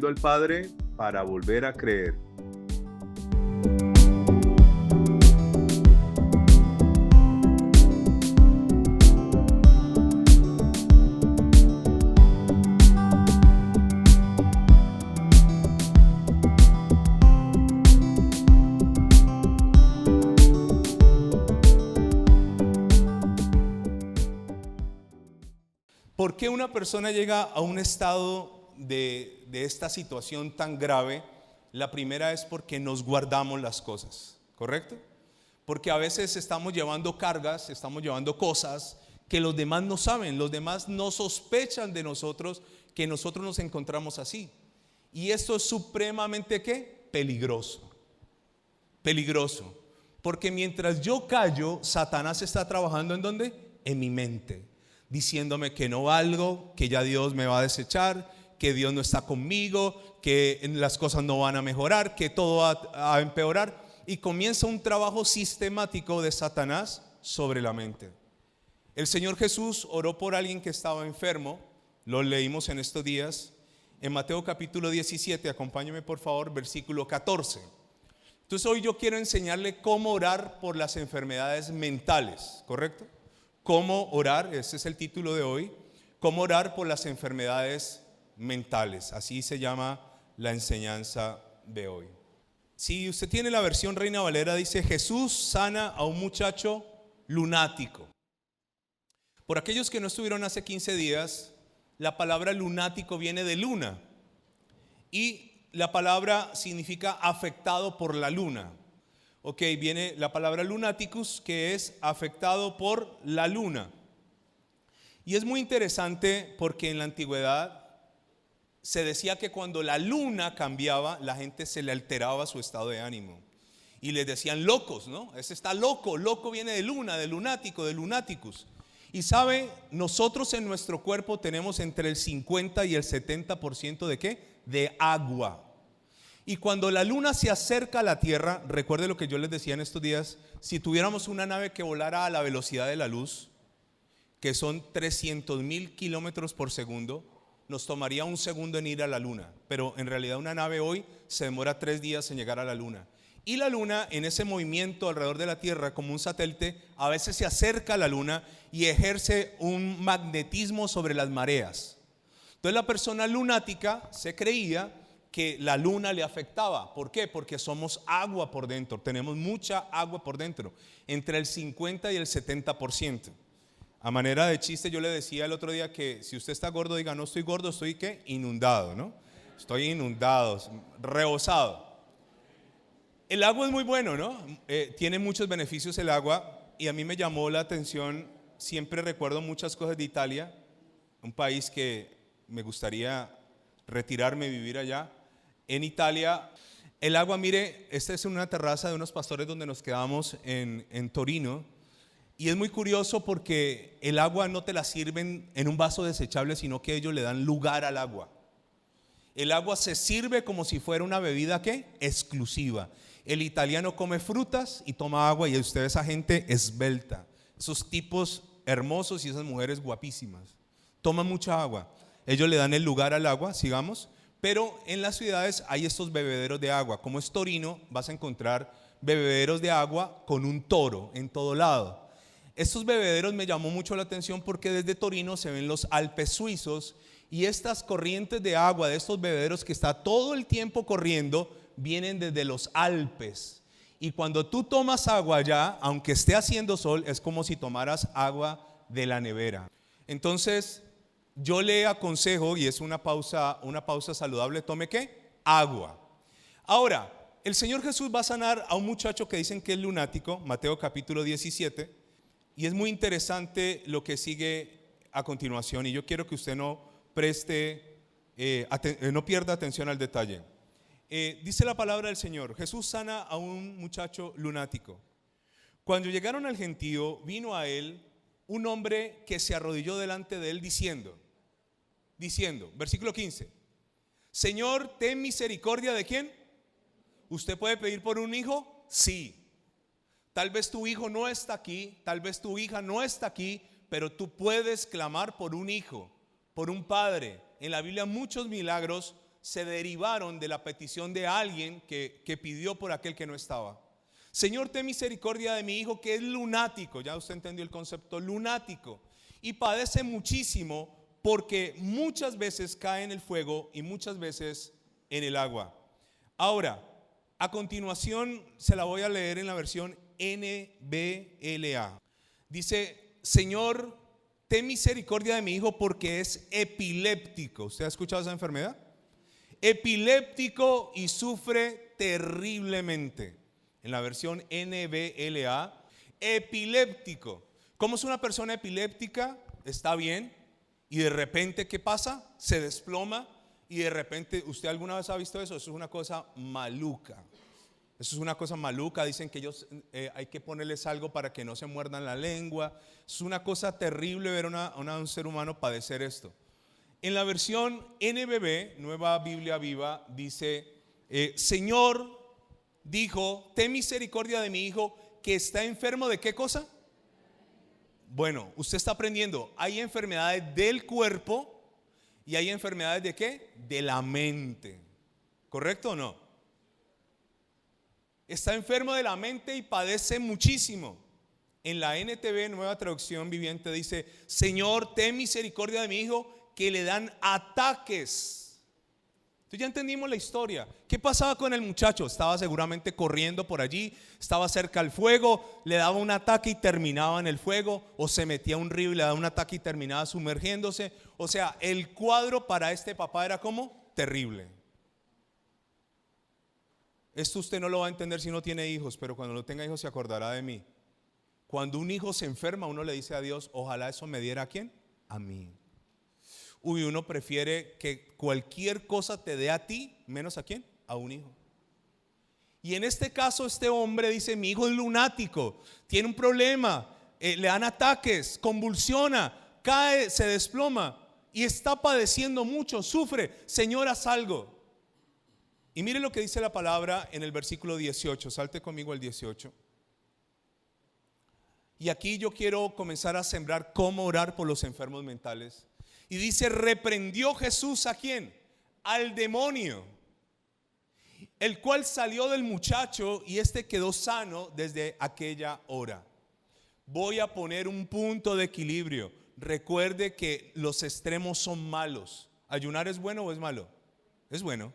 al Padre para volver a creer. ¿Por qué una persona llega a un estado de esta situación tan grave? La primera es porque nos guardamos las cosas, ¿correcto? Porque a veces estamos llevando cargas, estamos llevando cosas que los demás no saben, los demás no sospechan de nosotros que nosotros nos encontramos así. Y esto es supremamente ¿qué? Peligroso. Peligroso. Porque mientras yo callo, Satanás está trabajando ¿en dónde? En mi mente. Diciéndome que no valgo, que ya Dios me va a desechar, que Dios no está conmigo, que las cosas no van a mejorar, que todo va a empeorar. Y comienza un trabajo sistemático de Satanás sobre la mente. El Señor Jesús oró por alguien que estaba enfermo, lo leímos en estos días, en Mateo capítulo 17, acompáñeme por favor, versículo 14. Entonces hoy yo quiero enseñarle cómo orar por las enfermedades mentales, ¿correcto? Cómo orar, ese es el título de hoy, cómo orar por las enfermedades mentales, así se llama la enseñanza de hoy. Si usted tiene la versión Reina Valera, dice Jesús sana a un muchacho lunático. Por aquellos que no estuvieron hace 15 días, la palabra lunático viene de luna y la palabra significa afectado por la luna. Ok, viene la palabra lunaticus, que es afectado por la luna. Y es muy interesante porque en la antigüedad se decía que cuando la luna cambiaba, la gente se le alteraba su estado de ánimo. Y les decían locos, ¿no? Ese está loco, loco viene de luna, de lunático, de lunaticus. Y sabe, nosotros en nuestro cuerpo tenemos entre el 50 y el 70% de ¿qué? De agua. Y cuando la luna se acerca a la Tierra, recuerde lo que yo les decía en estos días, si tuviéramos una nave que volara a la velocidad de la luz, que son 300,000 kilómetros por segundo, nos tomaría un segundo en ir a la luna. Pero en realidad una nave hoy se demora 3 días en llegar a la luna. Y la luna en ese movimiento alrededor de la Tierra como un satélite, a veces se acerca a la luna y ejerce un magnetismo sobre las mareas. Entonces la persona lunática se creía que la luna le afectaba. ¿Por qué? Porque somos agua por dentro, tenemos mucha agua por dentro, entre el 50 y el 70%. A manera de chiste yo le decía el otro día que si usted está gordo, diga no estoy gordo, estoy ¿qué? Inundado, ¿no? Estoy inundado, rebosado. El agua es muy bueno, ¿no? Tiene muchos beneficios el agua y a mí me llamó la atención, siempre recuerdo muchas cosas de Italia, un país que me gustaría retirarme y vivir allá. En Italia, el agua, mire, esta es una terraza de unos pastores donde nos quedamos en Torino. Y es muy curioso porque el agua no te la sirven en un vaso desechable, sino que ellos le dan lugar al agua. El agua se sirve como si fuera una bebida ¿qué? Exclusiva. El italiano come frutas y toma agua y usted ve esa gente esbelta. Esos tipos hermosos y esas mujeres guapísimas. Toman mucha agua. Ellos le dan el lugar al agua, sigamos. Pero en las ciudades hay estos bebederos de agua. Como es Torino, vas a encontrar bebederos de agua con un toro en todo lado. Estos bebederos me llamó mucho la atención porque desde Torino se ven los Alpes suizos y estas corrientes de agua de estos bebederos que está todo el tiempo corriendo vienen desde los Alpes. Y cuando tú tomas agua allá, aunque esté haciendo sol, es como si tomaras agua de la nevera. Entonces yo le aconsejo, y es una pausa saludable, tome ¿qué? Agua. Ahora, el Señor Jesús va a sanar a un muchacho que dicen que es lunático, Mateo capítulo 17, y es muy interesante lo que sigue a continuación, y yo quiero que usted no pierda atención al detalle. Dice la palabra del Señor, Jesús sana a un muchacho lunático. Cuando llegaron al gentío, vino a él un hombre que se arrodilló delante de él diciendo, versículo 15, Señor, ten misericordia ¿de quién? ¿Usted puede pedir por un hijo? Sí. Tal vez tu hijo no está aquí, tal vez tu hija no está aquí, pero tú puedes clamar por un hijo, por un padre. En la Biblia muchos milagros se derivaron de la petición de alguien que pidió por aquel que no estaba. Señor, ten misericordia de mi hijo que es lunático, ya usted entendió el concepto, lunático, y padece muchísimo porque muchas veces cae en el fuego y muchas veces en el agua. Ahora, a continuación se la voy a leer en la versión NBLA. Dice, Señor, ten misericordia de mi hijo porque es epiléptico. ¿Usted ha escuchado esa enfermedad? Epiléptico y sufre terriblemente. En la versión NBLA, epiléptico. ¿Cómo es una persona epiléptica? Está bien. Y de repente, ¿qué pasa? Se desploma. Y de repente, ¿usted alguna vez ha visto eso? Eso es una cosa maluca. Eso es una cosa maluca. Dicen que ellos hay que ponerles algo para que no se muerdan la lengua. Es una cosa terrible ver a un ser humano padecer esto. En la versión NBB, Nueva Biblia Viva, dice, Señor, dijo, ten misericordia de mi hijo que está enfermo ¿de qué cosa? Bueno, usted está aprendiendo, hay enfermedades del cuerpo y hay enfermedades ¿de qué? De la mente. ¿Correcto o no? Está enfermo de la mente y padece muchísimo. En la NTV, Nueva Traducción Viviente, dice, Señor, ten misericordia de mi hijo que le dan ataques. Entonces ya entendimos la historia. ¿Qué pasaba con el muchacho? Estaba seguramente corriendo por allí, estaba cerca al fuego, le daba un ataque y terminaba en el fuego, o se metía a un río y le daba un ataque y terminaba sumergiéndose. O sea, el cuadro para este papá era como terrible. Esto usted no lo va a entender si no tiene hijos, pero cuando no tenga hijos se acordará de mí. Cuando un hijo se enferma, uno le dice a Dios, ojalá eso me diera ¿a quién? A mí. Uy, uno prefiere que cualquier cosa te dé a ti, menos ¿a quién? A un hijo. Y en este caso este hombre dice, mi hijo es lunático, tiene un problema, le dan ataques, convulsiona, cae, se desploma y está padeciendo mucho, sufre. Señor, haz algo. Y mire lo que dice la palabra en el versículo 18, salte conmigo al 18. Y aquí yo quiero comenzar a sembrar cómo orar por los enfermos mentales. Y dice, reprendió Jesús ¿a quién? Al demonio, el cual salió del muchacho y este quedó sano desde aquella hora. Voy a poner un punto de equilibrio. Recuerde que los extremos son malos. ¿Ayunar es bueno o es malo? Es bueno,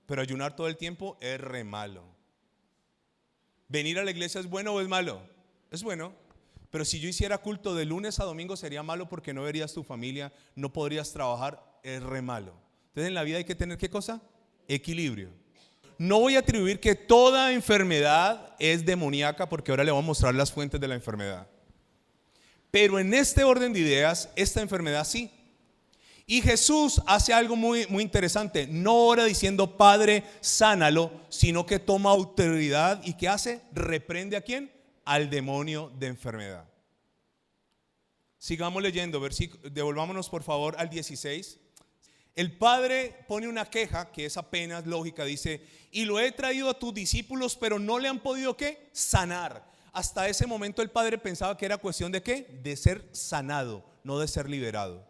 pero ayunar todo el tiempo es re malo. ¿Venir a la iglesia es bueno o es malo? Es bueno. Pero si yo hiciera culto de lunes a domingo sería malo porque no verías tu familia, no podrías trabajar, es re malo. Entonces en la vida hay que tener ¿qué cosa? Equilibrio. No voy a atribuir que toda enfermedad es demoníaca porque ahora le voy a mostrar las fuentes de la enfermedad. Pero en este orden de ideas, esta enfermedad sí. Y Jesús hace algo muy interesante. No ora diciendo Padre, sánalo, sino que toma autoridad y ¿qué hace? Reprende ¿a quién? Al demonio de enfermedad. Sigamos leyendo, devolvámonos por favor al 16. El padre pone una queja que es apenas lógica, dice, y lo he traído a tus discípulos, pero no le han podido ¿qué? Sanar. Hasta ese momento el padre pensaba que era cuestión de ¿qué? De ser sanado, no de ser liberado.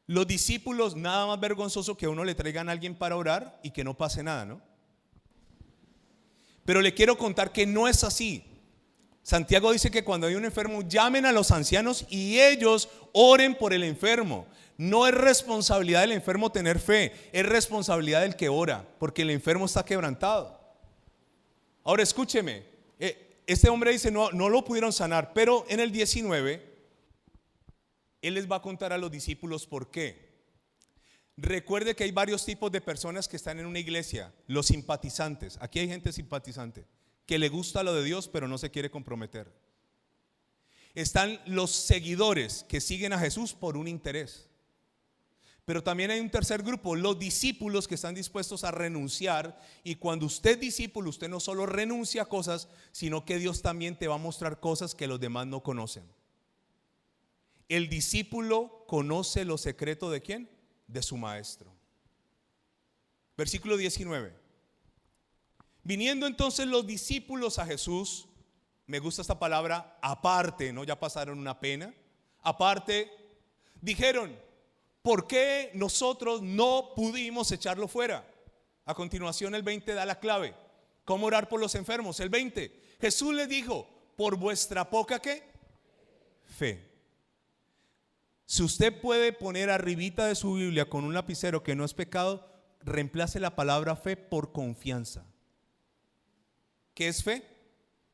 Los discípulos, nada más vergonzoso que a uno le traigan a alguien para orar y que no pase nada, ¿no? Pero le quiero contar que no es así. Santiago dice que cuando hay un enfermo llamen a los ancianos y ellos oren por el enfermo. No es responsabilidad del enfermo tener fe, es responsabilidad del que ora, porque el enfermo está quebrantado. Ahora escúcheme, este hombre dice no lo pudieron sanar, pero en el 19 él les va a contar a los discípulos por qué. Recuerde que hay varios tipos de personas que están en una iglesia. Los simpatizantes, aquí hay gente simpatizante que le gusta lo de Dios pero no se quiere comprometer. Están los seguidores que siguen a Jesús por un interés. Pero también hay un tercer grupo, los discípulos que están dispuestos a renunciar. Y cuando usted es discípulo, usted no solo renuncia a cosas, sino que Dios también te va a mostrar cosas que los demás no conocen. El discípulo conoce los secretos ¿de quién? De su maestro. Versículo 19. Viniendo entonces los discípulos a Jesús, me gusta esta palabra, aparte, ¿no? Ya pasaron una pena. Aparte, dijeron, ¿por qué nosotros no pudimos echarlo fuera? A continuación el 20 da la clave. ¿Cómo orar por los enfermos? El 20, Jesús les dijo, por vuestra poca ¿qué? Fe. Si usted puede poner arribita de su Biblia con un lapicero que no es pecado, reemplace la palabra fe por confianza. ¿Qué es fe?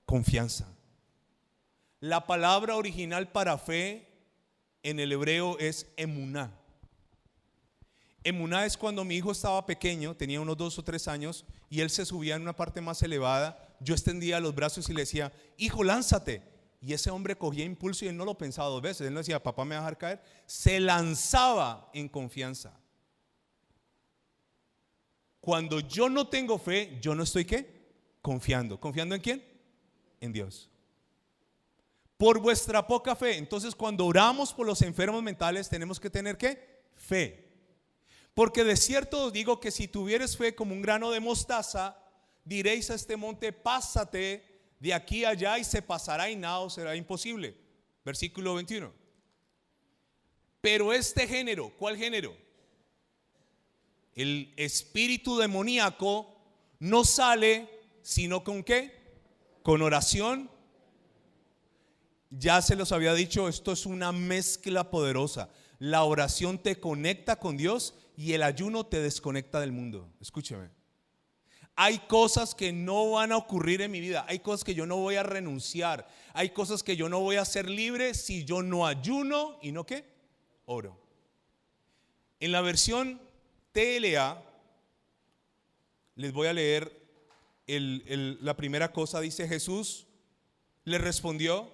Confianza. La palabra original para fe en el hebreo es emuná. Emuná es cuando mi hijo estaba pequeño, tenía unos 2 o 3 años, y él se subía en una parte más elevada. Yo extendía los brazos y le decía, hijo, lánzate. Y ese hombre cogía impulso y él no lo pensaba 2 veces. Él no decía, papá me va a dejar caer. Se lanzaba en confianza. Cuando yo no tengo fe, yo no estoy ¿qué? Confiando. ¿Confiando en quién? En Dios. Por vuestra poca fe. Entonces cuando oramos por los enfermos mentales tenemos que tener ¿qué? Fe. Porque de cierto os digo que si tuvieres fe como un grano de mostaza, diréis a este monte, pásate de aquí a allá y se pasará y nada os será imposible. Versículo 21. Pero este género, ¿cuál género? El espíritu demoníaco no sale sino con ¿qué? Con oración. Ya se los había dicho, esto es una mezcla poderosa. La oración te conecta con Dios y el ayuno te desconecta del mundo. Escúcheme. Hay cosas que no van a ocurrir en mi vida. Hay cosas que yo no voy a renunciar. Hay cosas que yo no voy a ser libre si yo no ayuno y no ¿qué? Oro. En la versión TLA les voy a leer la primera cosa. Dice, Jesús le respondió,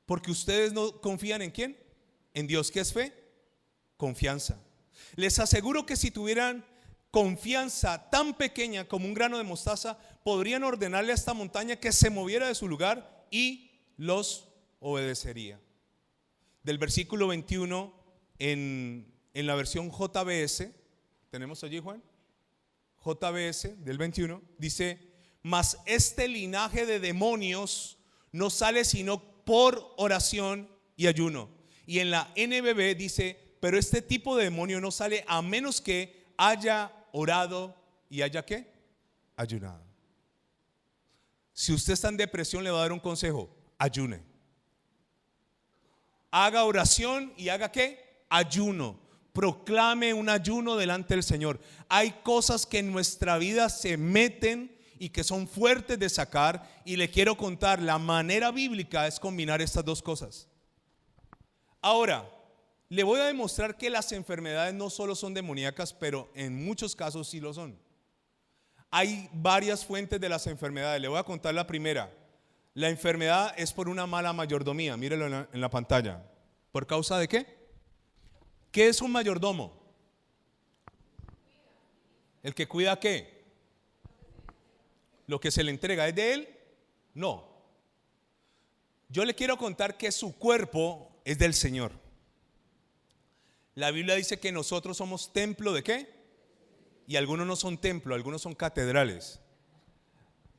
porque ustedes no confían en ¿quién? En Dios. ¿Qué es fe? Confianza. Les aseguro que si tuvieran confianza tan pequeña como un grano de mostaza, podrían ordenarle a esta montaña que se moviera de su lugar y los obedecería. Del versículo 21 en la versión JBS, ¿tenemos allí, Juan? JBS del 21 dice, mas este linaje de demonios no sale sino por oración y ayuno. Y en la NBB dice, pero este tipo de demonio no sale a menos que haya orado y haya ¿qué? Ayunado. Si usted está en depresión, le va a dar un consejo: ayune. Haga oración y haga ¿qué? Ayuno. Proclame un ayuno delante del Señor. Hay cosas que en nuestra vida se meten y que son fuertes de sacar, y le quiero contar, la manera bíblica es combinar estas dos cosas. Ahora, le voy a demostrar que las enfermedades no solo son demoníacas, pero en muchos casos sí lo son. Hay varias fuentes de las enfermedades. Le voy a contar la primera. La enfermedad es por una mala mayordomía. Mírelo en la pantalla. ¿Por causa de qué? ¿Qué es un mayordomo? ¿El que cuida qué? ¿Lo que se le entrega es de él? No. Yo le quiero contar que su cuerpo es del Señor. La Biblia dice que nosotros somos templo ¿de qué? Y algunos no son templo, algunos son catedrales.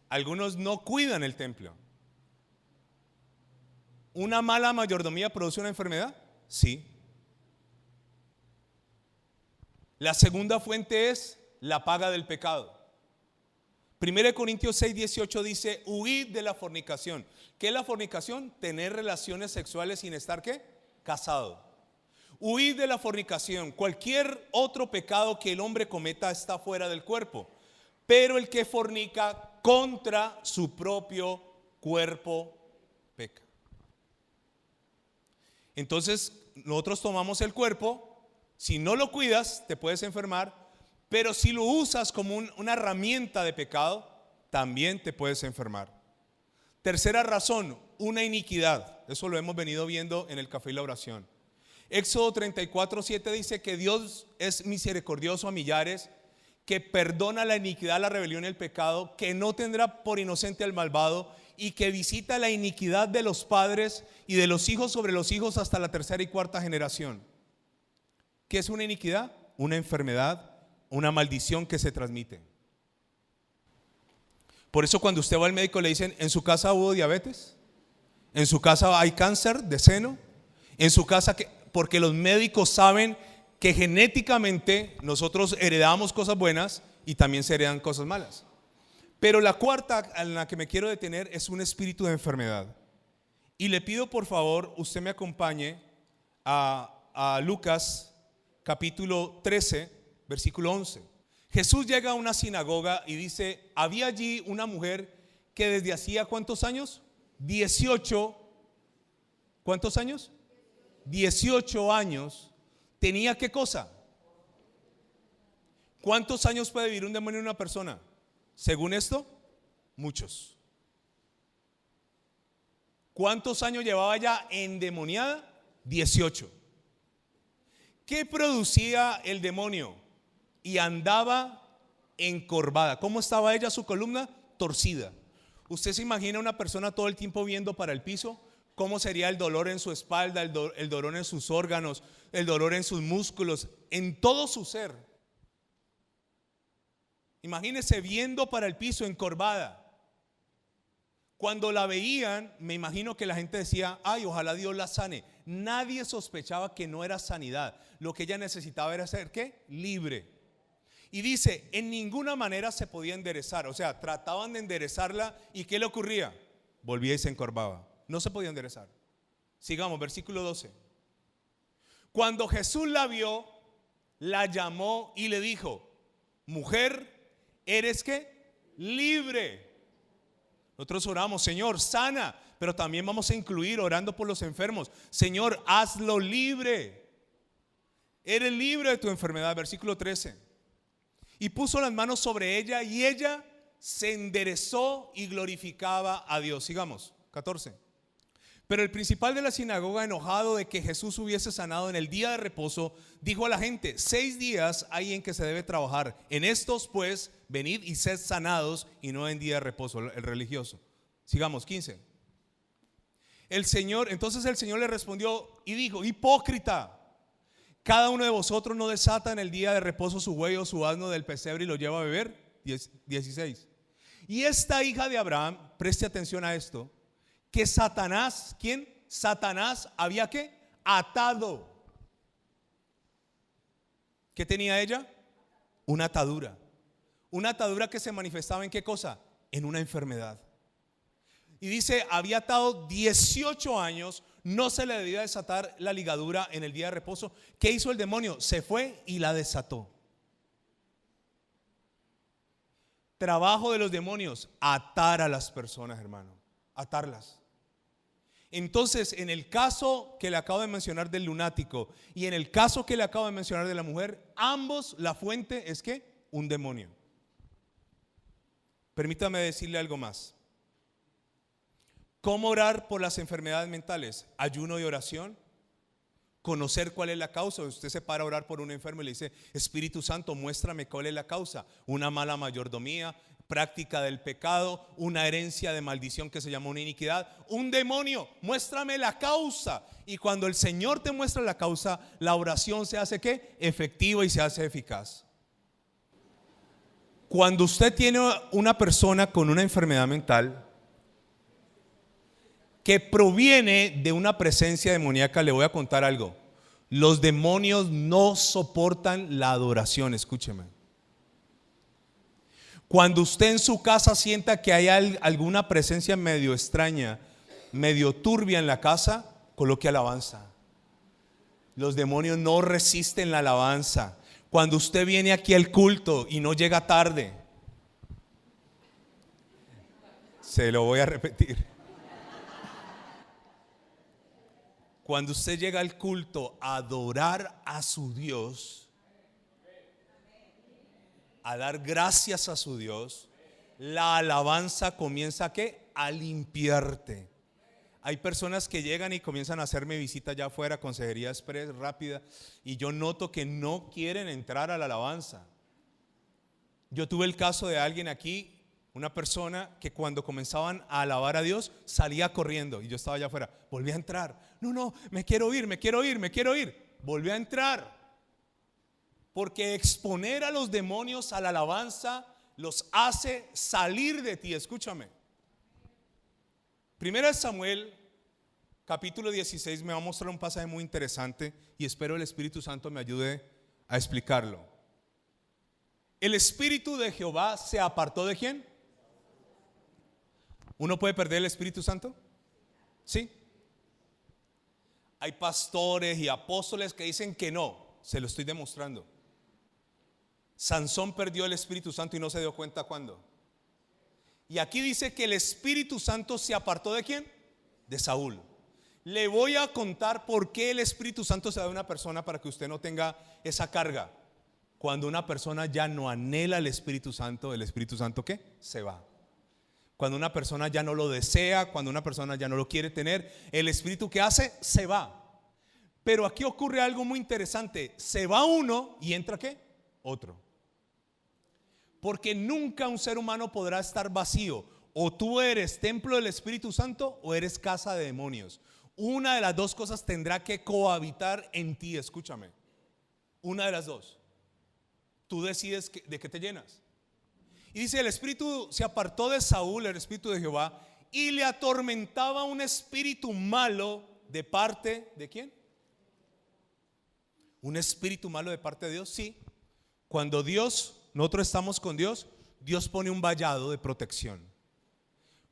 Algunos no cuidan el templo. ¿Una mala mayordomía produce una enfermedad? Sí. La segunda fuente es la paga del pecado. 1 Corintios 6, 18 dice, huid de la fornicación. ¿Qué es la fornicación? Tener relaciones sexuales sin estar ¿qué? Casado. Huid de la fornicación. Cualquier otro pecado que el hombre cometa está fuera del cuerpo, pero el que fornica contra su propio cuerpo peca. Entonces nosotros tomamos el cuerpo, si no lo cuidas te puedes enfermar, pero si lo usas como una herramienta de pecado, también te puedes enfermar. Tercera razón, una iniquidad. Eso lo hemos venido viendo en el café y la oración. Éxodo 34, 7 dice que Dios es misericordioso a millares, que perdona la iniquidad, la rebelión y el pecado, que no tendrá por inocente al malvado, y que visita la iniquidad de los padres y de los hijos sobre los hijos hasta la tercera y cuarta generación. ¿Qué es una iniquidad? Una enfermedad, una maldición que se transmite. Por eso cuando usted va al médico le dicen, ¿en su casa hubo diabetes? ¿En su casa hay cáncer de seno? ¿En su casa qué? Porque los médicos saben que genéticamente nosotros heredamos cosas buenas y también se heredan cosas malas. Pero la cuarta en la que me quiero detener es un espíritu de enfermedad. Y le pido por favor, usted me acompañe a Lucas capítulo 13, versículo 11. Jesús llega a una sinagoga y dice, había allí una mujer que desde hacía ¿cuántos años? 18. ¿Cuántos años? 18 años. ¿Tenía qué cosa? ¿Cuántos años puede vivir un demonio en una persona? Según esto, muchos. ¿Cuántos años llevaba ya endemoniada? 18. ¿Qué producía el demonio? Y andaba encorvada. ¿Cómo estaba ella? Su columna torcida. ¿Usted se imagina una persona todo el tiempo viendo para el piso? ¿Cómo sería el dolor en su espalda, el dolor en sus órganos, el dolor en sus músculos, en todo su ser? Imagínese viendo para el piso, encorvada. Cuando la veían, me imagino que la gente decía, ay, ojalá Dios la sane. Nadie sospechaba que no era sanidad. Lo que ella necesitaba era ser, ¿qué? Libre. Y dice, en ninguna manera se podía enderezar. O sea, trataban de enderezarla y ¿qué le ocurría? Volvía y se encorvaba. No se podía enderezar. Sigamos, versículo 12. Cuando Jesús la vio, la llamó y le dijo, mujer, ¿eres qué? Libre. Nosotros oramos, Señor, sana, pero también vamos a incluir orando por los enfermos. Señor, hazlo libre. Eres libre de tu enfermedad. Versículo 13. Y puso las manos sobre ella y ella se enderezó y glorificaba a Dios. Sigamos, 14. Pero el principal de la sinagoga, enojado de que Jesús hubiese sanado en el día de reposo, dijo a la gente, 6 días hay en que se debe trabajar. En estos pues, venid y sed sanados y no en día de reposo, el religioso. Sigamos, 15. Entonces el Señor le respondió y dijo, hipócrita, cada uno de vosotros no desata en el día de reposo su buey o su asno del pesebre y lo lleva a beber. 16. Y esta hija de Abraham, preste atención a esto, que Satanás, ¿quién? Satanás había ¿qué? Atado. ¿Qué tenía ella? Una atadura. Una atadura que se manifestaba en ¿qué cosa? En una enfermedad. Y dice, había atado 18 años, no se le debía desatar la ligadura en el día de reposo. ¿Qué hizo el demonio? Se fue y la desató. Trabajo de los demonios, atar a las personas, hermano, atarlas. Entonces, en el caso que le acabo de mencionar del lunático y en el caso que le acabo de mencionar de la mujer, ambos la fuente es ¿qué? Un demonio. Permítame decirle algo más. ¿Cómo orar por las enfermedades mentales? Ayuno y oración. Conocer cuál es la causa. Usted se para a orar por un enfermo y le dice, Espíritu Santo, muéstrame cuál es la causa. Una mala mayordomía, práctica del pecado, una herencia de maldición que se llama una iniquidad, un demonio, muéstrame la causa. Y cuando el Señor te muestra la causa, la oración se hace ¿qué? Efectiva y se hace eficaz. Cuando usted tiene una persona con una enfermedad mental que proviene de una presencia demoníaca, le voy a contar algo. Los demonios no soportan la adoración, escúcheme. Cuando usted en su casa sienta que hay alguna presencia medio extraña, medio turbia en la casa, coloque alabanza. Los demonios no resisten la alabanza. Cuando usted viene aquí al culto y no llega tarde, se lo voy a repetir. Cuando usted llega al culto a adorar a su Dios, a dar gracias a su Dios, la alabanza comienza ¿a qué? A limpiarte. Hay personas que llegan y comienzan a hacerme visita allá afuera, consejería express, rápida, y yo noto que no quieren entrar a la alabanza. Yo tuve el caso de alguien aquí, una persona que cuando comenzaban a alabar a Dios salía corriendo y yo estaba allá afuera, volví a entrar. No, me quiero ir. Volví a entrar. Porque exponer a los demonios a la alabanza los hace salir de ti. Escúchame. Primera de Samuel, capítulo 16 me va a mostrar un pasaje muy interesante y espero el Espíritu Santo me ayude a explicarlo. El Espíritu de Jehová se apartó ¿de quién? ¿Uno puede perder el Espíritu Santo? Sí. Hay pastores y apóstoles que dicen que no, se lo estoy demostrando. Sansón perdió el Espíritu Santo y no se dio cuenta cuándo. Y aquí dice que el Espíritu Santo se apartó ¿de quién? De Saúl. Le voy a contar por qué el Espíritu Santo se da a una persona para que usted no tenga esa carga. Cuando una persona ya no anhela el Espíritu Santo ¿qué? Se va. Cuando una persona ya no lo desea, cuando una persona ya no lo quiere tener, el Espíritu ¿qué hace? Se va. Pero aquí ocurre algo muy interesante. Se va uno y entra ¿qué? Otro. Porque nunca un ser humano podrá estar vacío. O tú eres templo del Espíritu Santo o eres casa de demonios. Una de las dos cosas tendrá que cohabitar en ti, escúchame. Una de las dos. Tú decides de qué te llenas. Y dice, el Espíritu se apartó de Saúl, el Espíritu de Jehová, y le atormentaba un espíritu malo de parte ¿de quién? Un espíritu malo de parte de Dios, sí. Cuando nosotros estamos con Dios, Dios pone un vallado de protección.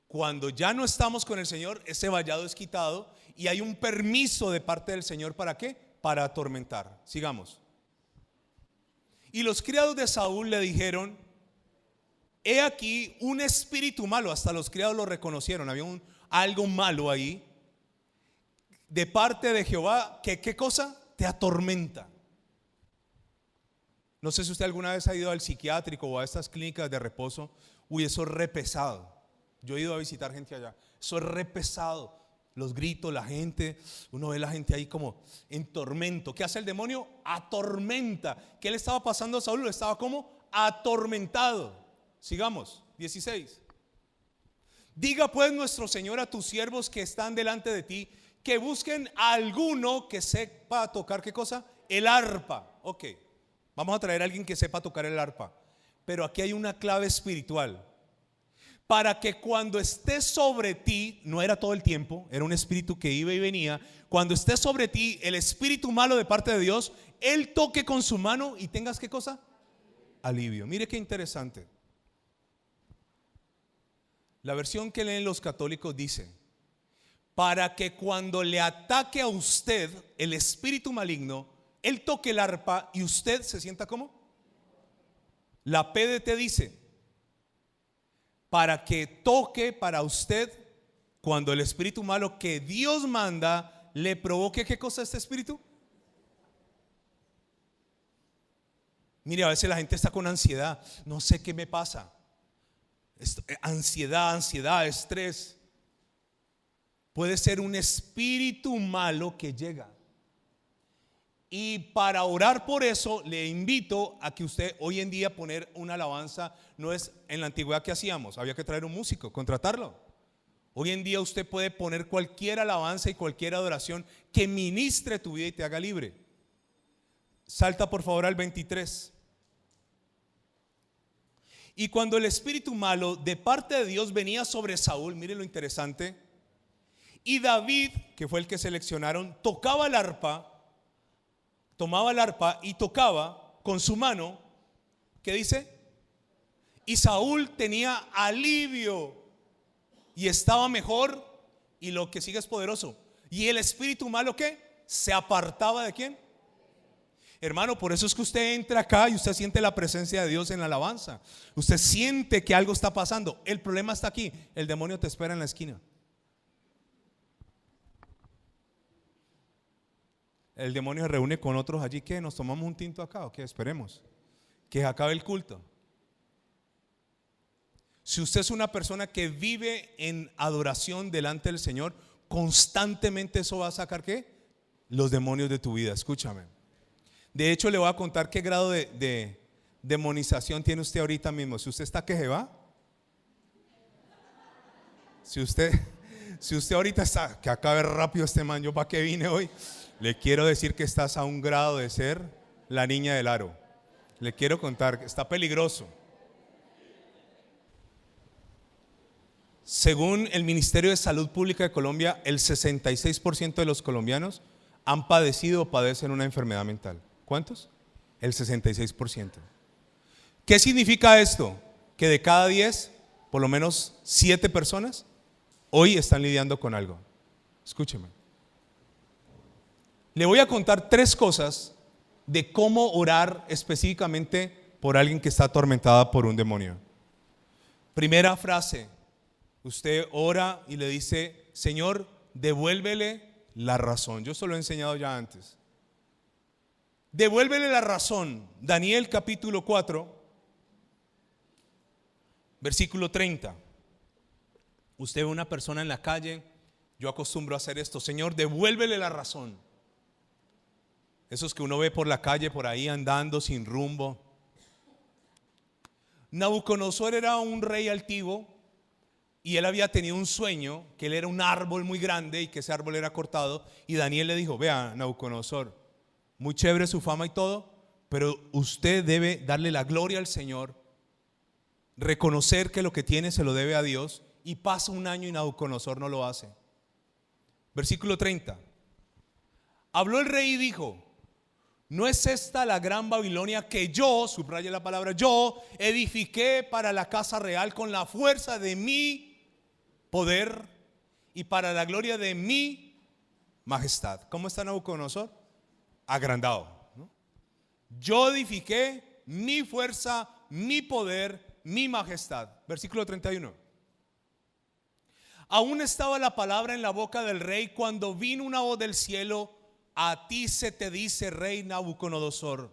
Cuando ya no estamos con el Señor, ese vallado es quitado y hay un permiso de parte del Señor ¿para qué? Para atormentar. Sigamos. Y los criados de Saúl le dijeron: he aquí un espíritu malo. Hasta los criados lo reconocieron. Había algo malo ahí de parte de Jehová que ¿qué cosa? Te atormenta. No sé si usted alguna vez ha ido al psiquiátrico o a estas clínicas de reposo. Uy, eso es re pesado. Yo he ido a visitar gente allá. Eso es re pesado. Los gritos, la gente, uno ve la gente ahí como en tormento. ¿Qué hace el demonio? Atormenta. ¿Qué le estaba pasando a Saúl? Estaba como atormentado. Sigamos, 16. Diga pues nuestro Señor a tus siervos que están delante de ti, que busquen a alguno que sepa tocar ¿qué cosa? El arpa. Ok, vamos a traer a alguien que sepa tocar el arpa. Pero aquí hay una clave espiritual. Para que cuando esté sobre ti, no era todo el tiempo, era un espíritu que iba y venía. Cuando esté sobre ti el espíritu malo de parte de Dios, Él toque con su mano y tengas ¿qué cosa? Alivio. Mire qué interesante. La versión que leen los católicos dice: para que cuando le ataque a usted el espíritu maligno, Él toque el arpa y usted se sienta ¿cómo? La PDT dice: para que toque para usted cuando el espíritu malo que Dios manda le provoque ¿qué cosa a este espíritu? Mire, a veces la gente está con ansiedad. No sé qué me pasa. Ansiedad, estrés. Puede ser un espíritu malo que llega. Y para orar por eso le invito a que usted hoy en día poner una alabanza. No es en la antigüedad que hacíamos, había que traer un músico, contratarlo. Hoy en día usted puede poner cualquier alabanza y cualquier adoración que ministre tu vida y te haga libre. Salta por favor al 23. Y cuando el espíritu malo de parte de Dios venía sobre Saúl, mire lo interesante, y David, que fue el que seleccionaron, tocaba el arpa, tomaba el arpa y tocaba con su mano, ¿qué dice? Y Saúl tenía alivio y estaba mejor, y lo que sigue es poderoso. Y el espíritu malo ¿qué? Se apartaba ¿de quién? Hermano, por eso es que usted entra acá y usted siente la presencia de Dios en la alabanza. Usted siente que algo está pasando. El problema está aquí. El demonio te espera en la esquina. El demonio se reúne con otros allí. ¿Qué? ¿Nos tomamos un tinto acá o qué? Esperemos que acabe el culto. Si usted es una persona que vive en adoración delante del Señor, constantemente eso va a sacar ¿qué? Los demonios de tu vida. Escúchame. De hecho, le voy a contar qué grado de demonización tiene usted ahorita mismo. Si usted está que se va, si usted ahorita está que acabe rápido este man, yo para qué vine hoy, le quiero decir que estás a un grado de ser la niña del aro. Le quiero contar que está peligroso. Según el Ministerio de Salud Pública de Colombia, el 66% de los colombianos han padecido o padecen una enfermedad mental. ¿Cuántos? El 66%. ¿Qué significa esto? Que de cada 10, por lo menos 7 personas hoy están lidiando con algo. Escúcheme. Le voy a contar 3 cosas de cómo orar específicamente por alguien que está atormentada por un demonio. Primera frase, usted ora y le dice: Señor, devuélvele la razón. Yo se lo he enseñado ya antes. Devuélvele la razón. Daniel capítulo 4, versículo 30. Usted ve una persona en la calle, yo acostumbro a hacer esto: Señor, devuélvele la razón. Esos que uno ve por la calle, por ahí andando sin rumbo. Nabucodonosor era un rey altivo y él había tenido un sueño, que él era un árbol muy grande y que ese árbol era cortado. Y Daniel le dijo: vea, Nabucodonosor, muy chévere su fama y todo, pero usted debe darle la gloria al Señor, reconocer que lo que tiene se lo debe a Dios. Y pasa un año y Nabucodonosor no lo hace. Versículo 30. Habló el rey y dijo: ¿no es esta la gran Babilonia que yo, subraya la palabra yo, edifiqué para la casa real con la fuerza de mi poder y para la gloria de mi majestad? ¿Cómo está Nabucodonosor? Agrandado, ¿no? Yo edifiqué mi fuerza, mi poder, mi majestad. Versículo 31. Aún estaba la palabra en la boca del rey cuando vino una voz del cielo: a ti se te dice, rey Nabucodonosor,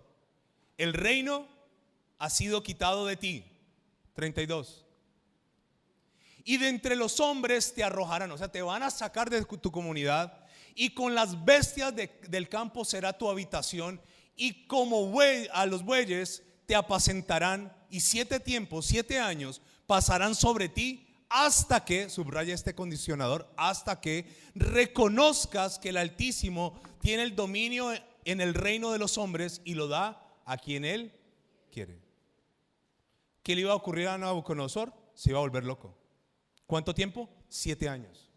el reino ha sido quitado de ti. 32. Y de entre los hombres te arrojarán, o sea, te van a sacar de tu comunidad, y con las bestias del campo será tu habitación, y como a los bueyes te apacentarán, y 7 tiempos, 7 años pasarán sobre ti, hasta que, subraya este condicionador, hasta que reconozcas que el Altísimo tiene el dominio en el reino de los hombres y lo da a quien Él quiere. ¿Qué le iba a ocurrir a Nabucodonosor? Se iba a volver loco. ¿Cuánto tiempo? 7 años.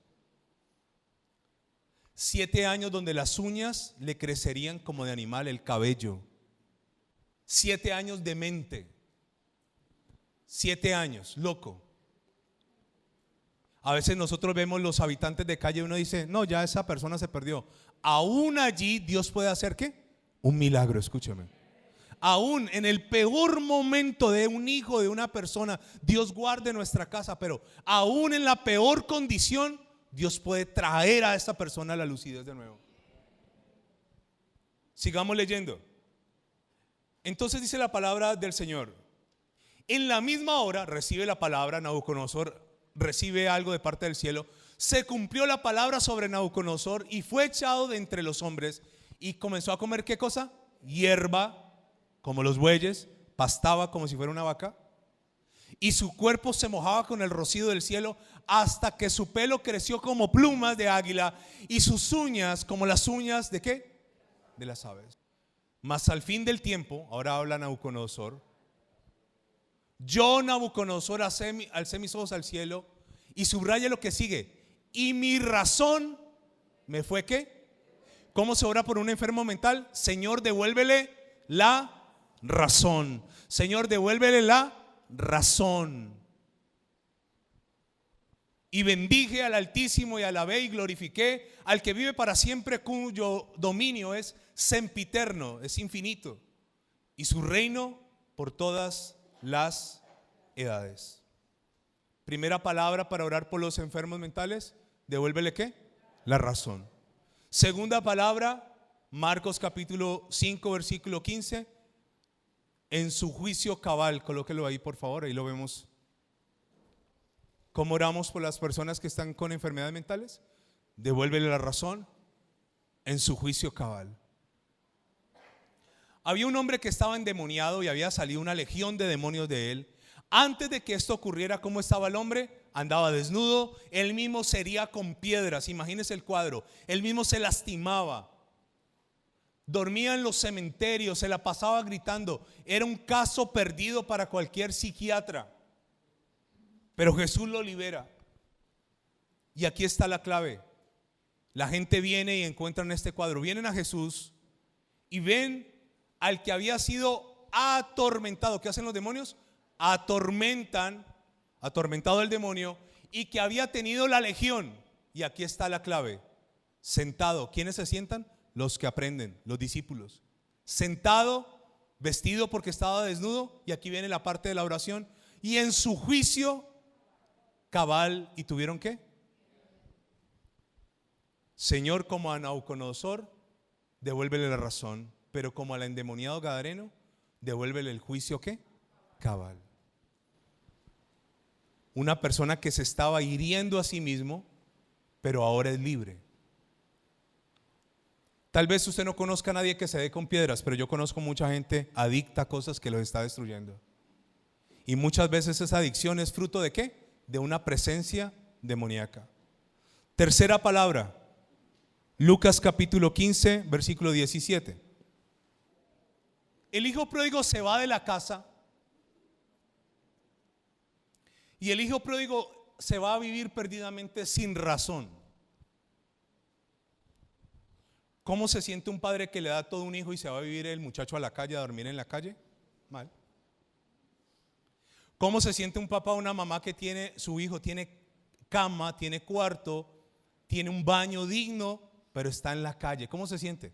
7 años donde las uñas le crecerían como de animal, el cabello. 7 años de mente. 7 años, loco. A veces nosotros vemos los habitantes de calle y uno dice: no, ya esa persona se perdió. Aún allí Dios puede hacer ¿qué? Un milagro, escúchame. Aún en el peor momento de un hijo de una persona, Dios guarde nuestra casa, pero aún en la peor condición, Dios puede traer a esta persona a la lucidez de nuevo. Sigamos leyendo. Entonces dice la palabra del Señor: en la misma hora recibe la palabra Nabucodonosor, recibe algo de parte del cielo. Se cumplió la palabra sobre Nabucodonosor y fue echado de entre los hombres y comenzó a comer ¿qué cosa? Hierba como los bueyes, pastaba como si fuera una vaca, y su cuerpo se mojaba con el rocío del cielo, hasta que su pelo creció como plumas de águila y sus uñas como las uñas ¿de qué? De las aves. Mas al fin del tiempo, ahora habla Nabucodonosor: yo, Nabucodonosor, alcé mis ojos al cielo, y subraya lo que sigue: y mi razón me fue ¿qué? ¿Cómo se ora por un enfermo mental? Señor, devuélvele la razón. Señor, devuélvele la razón. Y bendije al Altísimo y alabé y glorifiqué al que vive para siempre, cuyo dominio es sempiterno, es infinito, y su reino por todas las edades. Primera palabra para orar por los enfermos mentales: devuélvele ¿qué? La razón. Segunda palabra, Marcos capítulo 5 versículo 15: en su juicio cabal. Colóquelo ahí por favor, ahí lo vemos. ¿Cómo oramos por las personas que están con enfermedades mentales? Devuélvele la razón en su juicio cabal. Había un hombre que estaba endemoniado y había salido una legión de demonios de él. Antes de que esto ocurriera, ¿cómo estaba el hombre? Andaba desnudo, él mismo se hería con piedras. Imagínense el cuadro. Él mismo se lastimaba, dormía en los cementerios, se la pasaba gritando. Era un caso perdido para cualquier psiquiatra. Pero Jesús lo libera. Y aquí está la clave. La gente viene y encuentran este cuadro. Vienen a Jesús y ven al que había sido atormentado. ¿Qué hacen los demonios? Atormentado el demonio, y que había tenido la legión. Y aquí está la clave. Sentado. ¿Quiénes se sientan? Los que aprenden, los discípulos. Sentado, vestido porque estaba desnudo. Y aquí viene la parte de la oración. Y en su juicio cabal. ¿Y tuvieron qué? Señor, como a Nauconosor, devuélvele la razón, pero como al endemoniado gadareno, devuélvele el juicio ¿qué? Cabal. Una persona que se estaba hiriendo a sí mismo, pero ahora es libre. Tal vez usted no conozca a nadie que se dé con piedras, pero yo conozco mucha gente adicta a cosas que los está destruyendo. Y muchas veces esa adicción es fruto ¿de qué? De una presencia demoníaca. Tercera palabra. Lucas capítulo 15, versículo 17. El hijo pródigo se va de la casa y el hijo pródigo se va a vivir perdidamente sin razón. ¿Cómo se siente un padre que le da todo un hijo y se va a vivir el muchacho a la calle, a dormir en la calle? Mal. ¿Cómo se siente un papá o una mamá que tiene su hijo, tiene cama, tiene cuarto, tiene un baño digno, pero está en la calle? ¿Cómo se siente?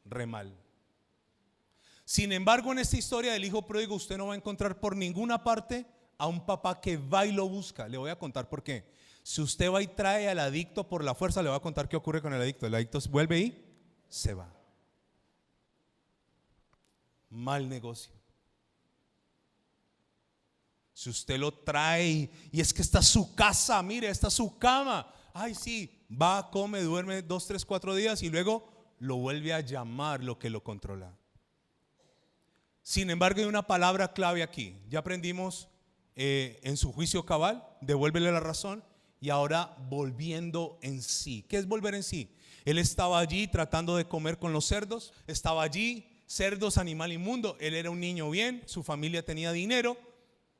Re mal. Sin embargo, en esta historia del hijo pródigo usted no va a encontrar por ninguna parte a un papá que va y lo busca. Le voy a contar por qué. Si usted va y trae al adicto por la fuerza, le voy a contar qué ocurre con el adicto. El adicto vuelve y se va. Mal negocio. Si usted lo trae y es que esta es su casa, mire, esta es su cama. Ay, sí, va, come, duerme 2, 3, 4 días y luego lo vuelve a llamar lo que lo controla. Sin embargo, hay una palabra clave aquí. Ya aprendimos en su juicio cabal, devuélvele la razón, y ahora volviendo en sí. ¿Qué es volver en sí? Él estaba allí tratando de comer con los cerdos, estaba allí, cerdos, animal inmundo. Él era un niño bien, su familia tenía dinero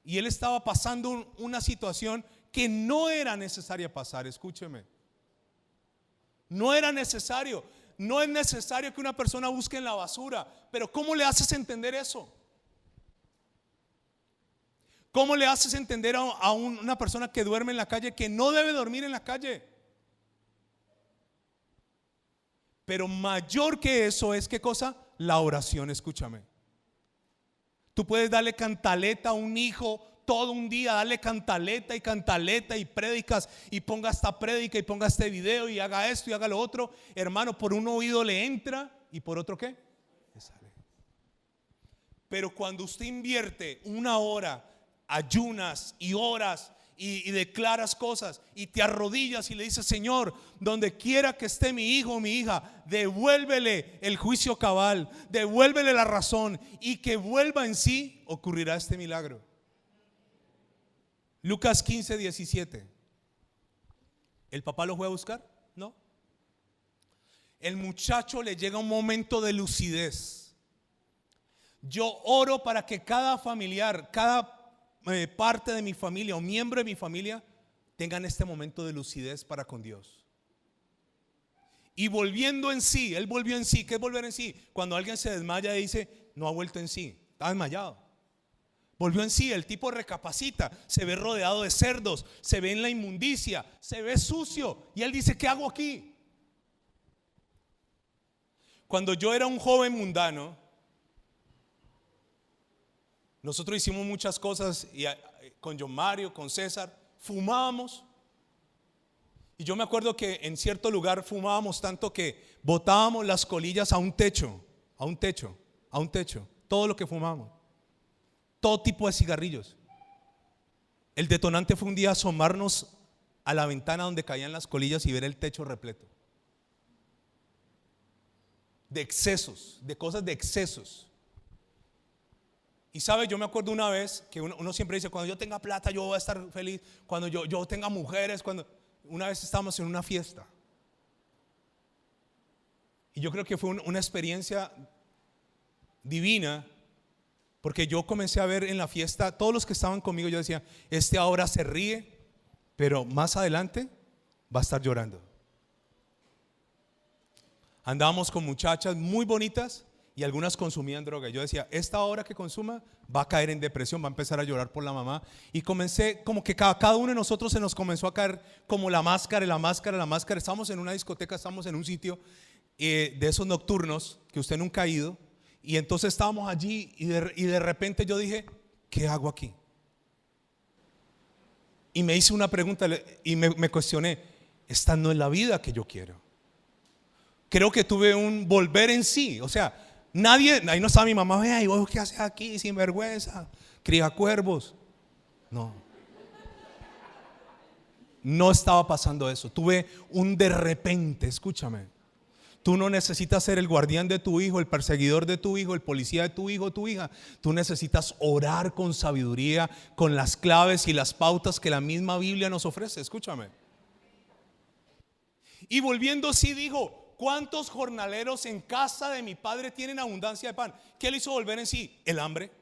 y él estaba pasando una situación que no era necesaria pasar. Escúcheme, no era necesario. No es necesario que una persona busque en la basura, pero ¿cómo le haces entender eso? ¿Cómo le haces entender a una persona que duerme en la calle que no debe dormir en la calle? Pero mayor que eso es, ¿qué cosa? La oración. Escúchame. Tú puedes darle cantaleta a un hijo todo un día, darle cantaleta y prédicas, y ponga esta prédica y ponga este video y haga esto y haga lo otro. Hermano, por un oído le entra y por otro ¿qué? Le sale. Pero cuando usted invierte una hora, ayunas y oras y declaras cosas y te arrodillas y le dices: Señor, donde quiera que esté mi hijo o mi hija, devuélvele el juicio cabal, devuélvele la razón, y que vuelva en sí, ocurrirá este milagro. Lucas 15, 17. ¿El papá lo fue a buscar? No. El muchacho le llega un momento de lucidez. Yo oro para que cada familiar, cada parte de mi familia o miembro de mi familia tengan este momento de lucidez para con Dios. Y volviendo en sí, él volvió en sí. ¿Qué es volver en sí? Cuando alguien se desmaya y dice: no ha vuelto en sí, está desmayado. Volvió en sí, el tipo recapacita, se ve rodeado de cerdos, se ve en la inmundicia, se ve sucio, y él dice: ¿qué hago aquí? Cuando yo era un joven mundano, nosotros hicimos muchas cosas con John Mario, con César, fumábamos. Y yo me acuerdo que en cierto lugar fumábamos tanto que botábamos las colillas a un techo, todo lo que fumábamos. Todo tipo de cigarrillos. El detonante fue un día asomarnos a la ventana donde caían las colillas y ver el techo repleto de excesos, de cosas de excesos. Y sabe, yo me acuerdo una vez que uno siempre dice: cuando yo tenga plata yo voy a estar feliz, cuando yo tenga mujeres. Una vez estábamos en una fiesta y yo creo que fue una experiencia divina, porque yo comencé a ver en la fiesta, todos los que estaban conmigo, yo decía: este ahora se ríe, pero más adelante va a estar llorando. Andábamos con muchachas muy bonitas y algunas consumían droga. Yo decía, esta hora que consuma va a caer en depresión, va a empezar a llorar por la mamá. Y comencé, como que cada uno de nosotros se nos comenzó a caer como la máscara. Estamos en una discoteca, estamos en un sitio de esos nocturnos que usted nunca ha ido. Y entonces estábamos allí y de repente yo dije, ¿qué hago aquí? Y me hice una pregunta y me cuestioné, esta no es la vida que yo quiero. Creo que tuve un volver en sí, o sea, nadie, ahí no estaba mi mamá, vea, ¿y vos qué haces aquí sin vergüenza? Cría cuervos. No estaba pasando eso, tuve un de repente, escúchame. Tú no necesitas ser el guardián de tu hijo, el perseguidor de tu hijo, el policía de tu hijo o tu hija. Tú necesitas orar con sabiduría, con las claves y las pautas que la misma Biblia nos ofrece. Escúchame. Y volviendo sí dijo, ¿cuántos jornaleros en casa de mi padre tienen abundancia de pan? ¿Qué le hizo volver en sí? El hambre.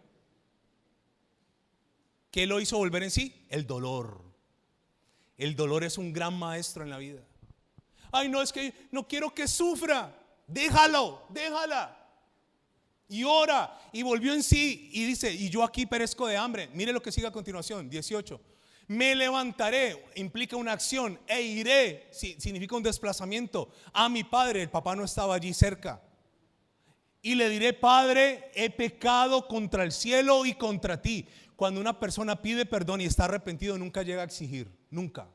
¿Qué lo hizo volver en sí? El dolor. El dolor es un gran maestro en la vida. Ay, no, es que no quiero que sufra. Déjalo, déjala. Y ora, y volvió en sí y dice, y yo aquí perezco de hambre. Mire lo que sigue a continuación, 18. Me levantaré, implica una acción, e iré, significa un desplazamiento, a mi padre. El papá no estaba allí cerca. Y le diré, Padre, he pecado contra el cielo y contra ti. Cuando una persona pide perdón y está arrepentido, nunca llega a exigir, nunca.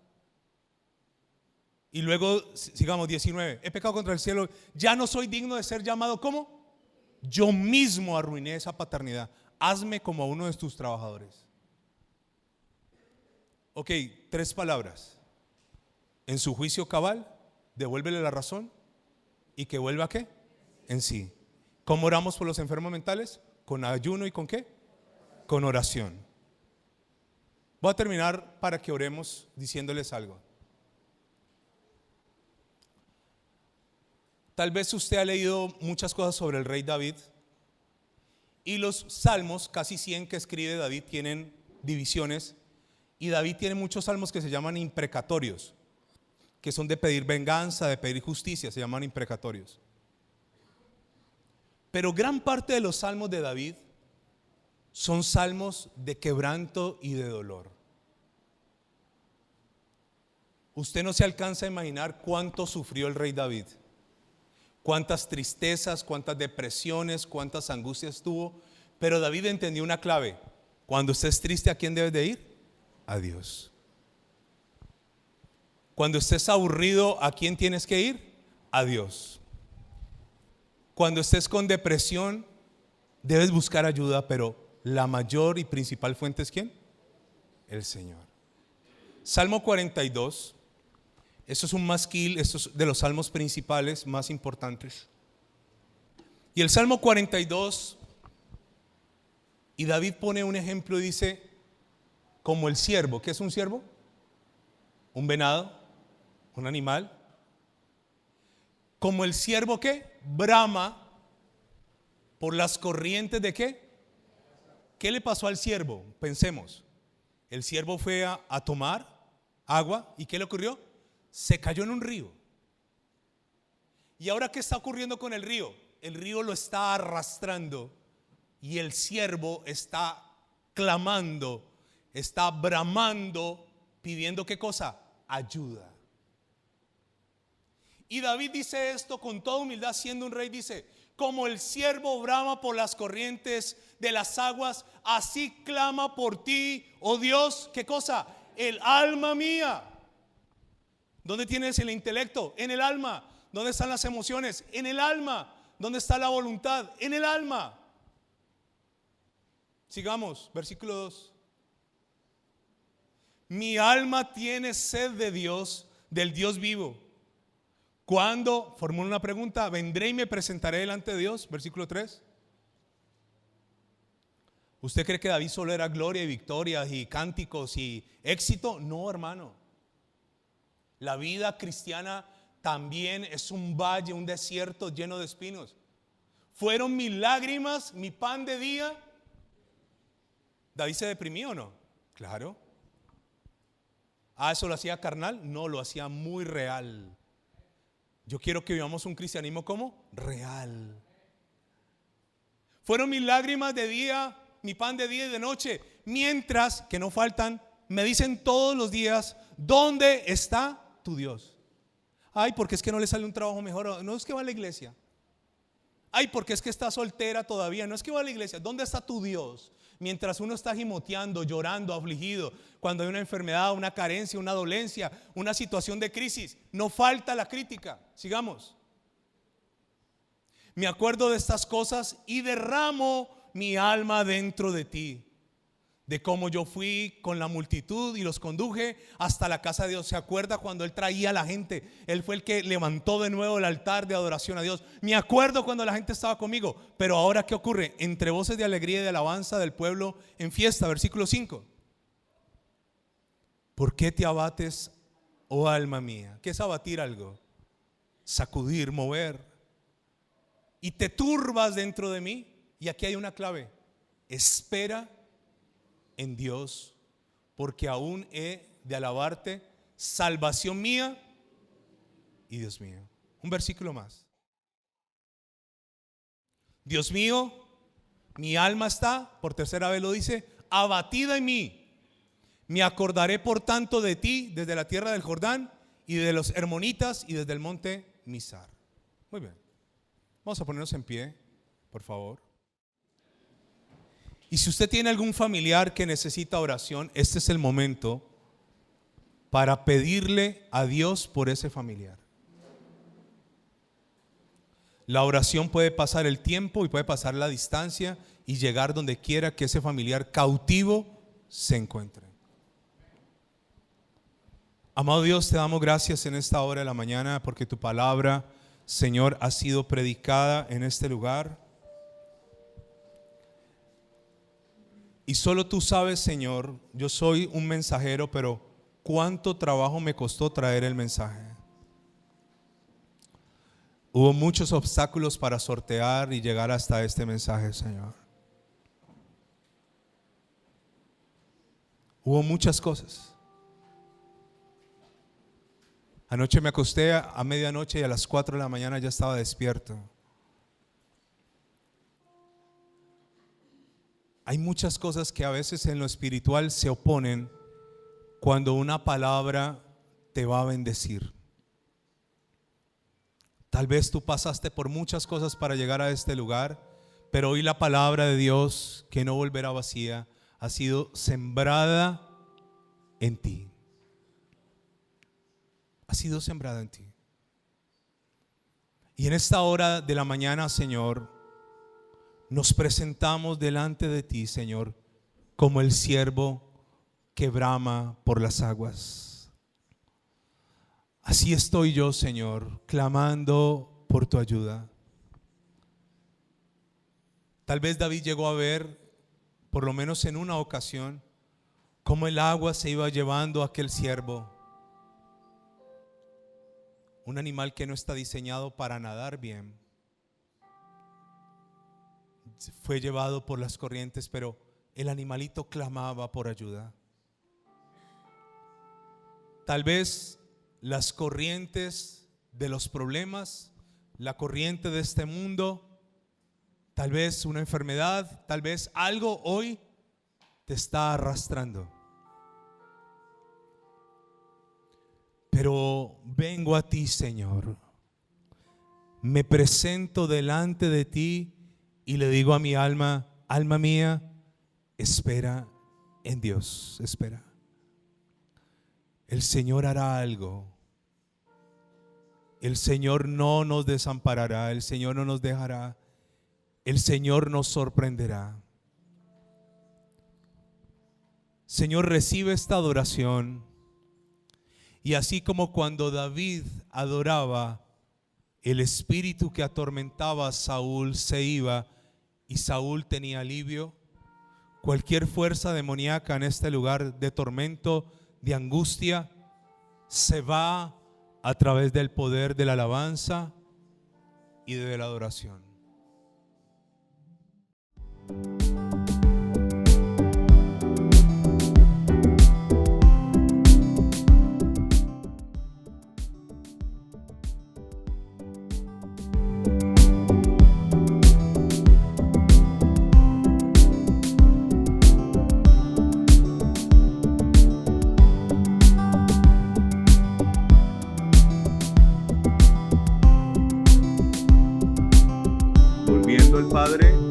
Y luego, sigamos, 19. He pecado contra el cielo, ya no soy digno de ser llamado, ¿cómo? Yo mismo arruiné esa paternidad. Hazme como a uno de tus trabajadores. Ok, 3 palabras. En su juicio cabal, devuélvele la razón y que vuelva ¿a qué? En sí. ¿Cómo oramos por los enfermos mentales? Con ayuno y ¿con qué? Con oración. Voy a terminar para que oremos diciéndoles algo. Tal vez usted ha leído muchas cosas sobre el rey David y los salmos, casi 100 que escribe David, tienen divisiones, y David tiene muchos salmos que se llaman imprecatorios, que son de pedir venganza, de pedir justicia, se llaman imprecatorios. Pero gran parte de los salmos de David son salmos de quebranto y de dolor. Usted no se alcanza a imaginar cuánto sufrió el rey David. Cuántas tristezas, cuántas depresiones, cuántas angustias tuvo. Pero David entendió una clave. Cuando estés triste, ¿a quién debes de ir? A Dios. Cuando estés aburrido, ¿a quién tienes que ir? A Dios. Cuando estés con depresión, debes buscar ayuda, pero la mayor y principal fuente es ¿quién? El Señor. Salmo 42. Esto es un masquil, esto es de los salmos principales más importantes. Y el Salmo 42, y David pone un ejemplo y dice, como el ciervo. ¿Qué es un ciervo? Un venado, un animal. Como el ciervo que brama por las corrientes de ¿qué? ¿Qué le pasó al ciervo? Pensemos. El ciervo fue a tomar agua, ¿y qué le ocurrió? Se cayó en un río. ¿Y ahora qué está ocurriendo con el río? El río lo está arrastrando y el ciervo está clamando, está bramando, pidiendo ¿qué cosa? Ayuda. Y David dice esto con toda humildad, siendo un rey, dice, como el ciervo brama por las corrientes de las aguas, así clama por ti, oh Dios, ¿qué cosa? El alma mía. ¿Dónde tienes el intelecto? En el alma. ¿Dónde están las emociones? En el alma. ¿Dónde está la voluntad? En el alma. Sigamos, versículo 2. Mi alma tiene sed de Dios, del Dios vivo. ¿Cuándo? Formula una pregunta. Vendré y me presentaré delante de Dios. Versículo 3. ¿Usted cree que David solo era gloria y victorias y cánticos y éxito? No, hermano. La vida cristiana también es un valle, un desierto lleno de espinos. ¿Fueron mis lágrimas mi pan de día? ¿David se deprimió o no? Claro. Ah, ¿eso lo hacía carnal? No, lo hacía muy real. Yo quiero que vivamos un cristianismo como real. Fueron mis lágrimas de día, mi pan de día y de noche, mientras que no faltan, me dicen todos los días, ¿dónde está tu Dios? Ay, porque es que no le sale un trabajo mejor, no es que va a la iglesia. Ay, porque es que está soltera todavía, no es que va a la iglesia. ¿Dónde está tu Dios? Mientras uno está gimoteando, llorando, afligido, cuando hay una enfermedad, una carencia, una dolencia, una situación de crisis, no falta la crítica. Sigamos. Me acuerdo de estas cosas y derramo mi alma dentro de ti. De cómo yo fui con la multitud y los conduje hasta la casa de Dios. ¿Se acuerda cuando Él traía a la gente? Él fue el que levantó de nuevo el altar de adoración a Dios. Me acuerdo cuando la gente estaba conmigo. Pero ahora, ¿qué ocurre? Entre voces de alegría y de alabanza del pueblo en fiesta. Versículo 5. ¿Por qué te abates, oh alma mía? ¿Qué es abatir algo? Sacudir, mover. Y te turbas dentro de mí. Y aquí hay una clave. Espera en Dios, porque aún he de alabarte, salvación mía y Dios mío. Un versículo más. Dios mío, mi alma está, por tercera vez lo dice, abatida en mí. Me acordaré por tanto de ti desde la tierra del Jordán y de los hermonitas y desde el monte Mizar. Muy bien. Vamos a ponernos en pie, por favor. Y si usted tiene algún familiar que necesita oración, este es el momento para pedirle a Dios por ese familiar. La oración puede pasar el tiempo y puede pasar la distancia y llegar donde quiera que ese familiar cautivo se encuentre. Amado Dios, te damos gracias en esta hora de la mañana porque tu palabra, Señor, ha sido predicada en este lugar. Y solo tú sabes, Señor, yo soy un mensajero, pero cuánto trabajo me costó traer el mensaje. Hubo muchos obstáculos para sortear y llegar hasta este mensaje, Señor. Hubo muchas cosas. Anoche me acosté a medianoche y a las 4 de la mañana ya estaba despierto. Hay muchas cosas que a veces en lo espiritual se oponen cuando una palabra te va a bendecir. Tal vez tú pasaste por muchas cosas para llegar a este lugar, pero hoy la palabra de Dios, que no volverá vacía, ha sido sembrada en ti. Ha sido sembrada en ti. Y en esta hora de la mañana, Señor, nos presentamos delante de ti, Señor, como el siervo que brama por las aguas. Así estoy yo, Señor, clamando por tu ayuda. Tal vez David llegó a ver, por lo menos en una ocasión, cómo el agua se iba llevando a aquel siervo. Un animal que no está diseñado para nadar bien. Fue llevado por las corrientes, pero el animalito clamaba por ayuda. Tal vez las corrientes de los problemas, la corriente de este mundo, tal vez una enfermedad, tal vez algo hoy te está arrastrando. Pero vengo a ti, Señor. Me presento delante de ti y le digo a mi alma, alma mía, espera en Dios, espera. El Señor hará algo. El Señor no nos desamparará, el Señor no nos dejará, el Señor nos sorprenderá. Señor, recibe esta adoración. Y así como cuando David adoraba, el espíritu que atormentaba a Saúl se iba y Saúl tenía alivio. Cualquier fuerza demoníaca en este lugar de tormento, de angustia, se va a través del poder de la alabanza y de la adoración. el Padre